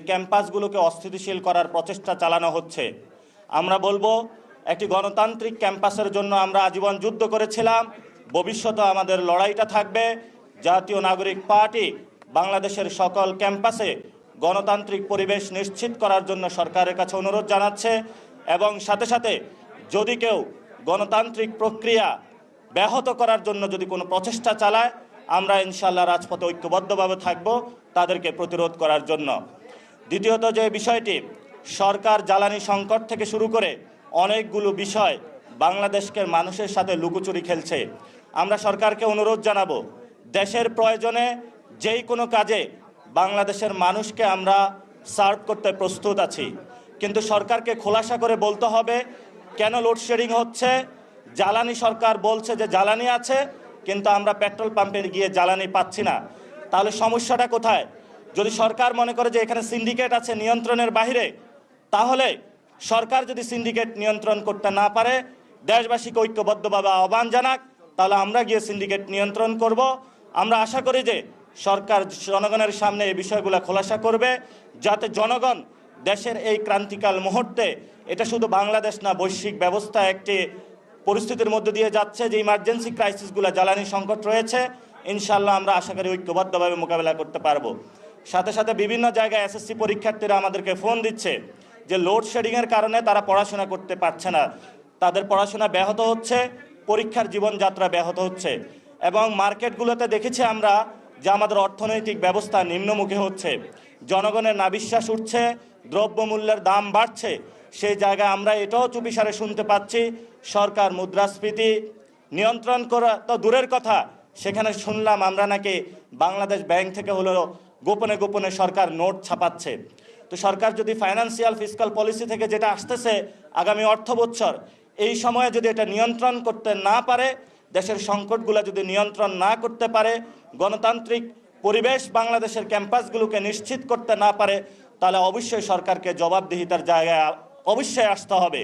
ক্যাম্পাসগুলোকে অস্থিতিশীল করার প্রচেষ্টা চালানো হচ্ছে। আমরা বলবো, একটি গণতান্ত্রিক ক্যাম্পাসের জন্য আমরা আজীবন যুদ্ধ করেছিলাম, ভবিষ্যতে আমাদের লড়াইটা থাকবে। জাতীয় নাগরিক পার্টি বাংলাদেশের সকল ক্যাম্পাসে গণতান্ত্রিক পরিবেশ নিশ্চিত করার জন্য সরকারের কাছে অনুরোধ জানাচ্ছে এবং সাথে সাথে যদি কেউ গণতান্ত্রিক প্রক্রিয়া ব্যাহত করার জন্য যদি কোনো প্রচেষ্টা চালায়, আমরা ইনশাআল্লাহ রাজপথে ঐক্যবদ্ধভাবে থাকব তাদেরকে প্রতিরোধ করার জন্য। দ্বিতীয়ত যে বিষয়টি, সরকার জ্বালানি সংকট থেকে শুরু করে অনেকগুলো বিষয় বাংলাদেশকে মানুষের সাথে লুকোচুরি খেলছে। আমরা সরকারকে অনুরোধ জানাবো, দেশের প্রয়োজনে যেই কোনো কাজে বাংলাদেশের মানুষকে আমরা সার্ভ করতে প্রস্তুত আছি, কিন্তু সরকারকে খোলাসা করে বলতে হবে কেন লোডশেডিং হচ্ছে। জ্বালানি সরকার বলছে যে জ্বালানি আছে, কিন্তু আমরা পেট্রোল পাম্পে গিয়ে জ্বালানি পাচ্ছি না। তাহলে সমস্যাটা কোথায়? যদি সরকার মনে করে যে এখানে সিন্ডিকেট আছে নিয়ন্ত্রণের বাইরে, তাহলে সরকার যদি সিন্ডিকেট নিয়ন্ত্রণ করতে না পারে, দেশবাসীকে ঐক্যবদ্ধভাবে আহ্বান জানাক, তাহলে আমরা গিয়ে সিন্ডিকেট নিয়ন্ত্রণ করব। আমরা আশা করি যে সরকার জনগণের সামনে এই বিষয়গুলো খোলাসা করবে, যাতে জনগণ দেশের এই ক্রান্তিকাল মুহূর্তে, এটা শুধু বাংলাদেশ না, বৈশ্বিক ব্যবস্থা একটি পরিস্থিতির মধ্যে দিয়ে যাচ্ছে যে ইমার্জেন্সি ক্রাইসিসগুলো, জ্বালানি সংকট রয়েছে, ইনশাআল্লাহ আমরা আশা করি ঐক্যবদ্ধভাবে মোকাবেলা করতে পারবো। সাথে সাথে বিভিন্ন জায়গায় এসএসসি পরীক্ষার্থীরা আমাদেরকে ফোন দিচ্ছে যে লোডশেডিংয়ের কারণে তারা পড়াশোনা করতে পারছে না, তাদের পড়াশোনা ব্যাহত হচ্ছে, পরীক্ষার জীবনযাত্রা ব্যাহত হচ্ছে। এবং মার্কেটগুলোতে দেখেছি আমরা যে আমাদের অর্থনৈতিক ব্যবস্থা নিম্নমুখী হচ্ছে, জনগণের নাবিশ্বাস উঠছে, দ্রব্যমূল্যের দাম বাড়ছে। সেই জায়গায় আমরা এটাও চুপিসারে শুনতে পাচ্ছি সরকার মুদ্রাস্ফীতি নিয়ন্ত্রণ করা তো দূরের কথা, সেখানে শুনলাম আমরা নাকি বাংলাদেশ ব্যাংক থেকে হলো গোপনে গোপনে সরকার নোট ছাপাচ্ছে। তো সরকার যদি ফাইন্যান্সিয়াল ফিসকাল পলিসি থেকে যেটা আসতেছে আগামী অর্থ বছর, এই সময়ে যদি এটা নিয়ন্ত্রণ করতে না পারে, দেশের সংকটগুলো যদি নিয়ন্ত্রণ না করতে পারে, গণতান্ত্রিক পরিবেশ বাংলাদেশের ক্যাম্পাসগুলোকে নিশ্চিত করতে না পারে, তাহলে অবশ্যই সরকারকে জবাবদিহিতার জায়গায় অবশ্যই আসতে হবে।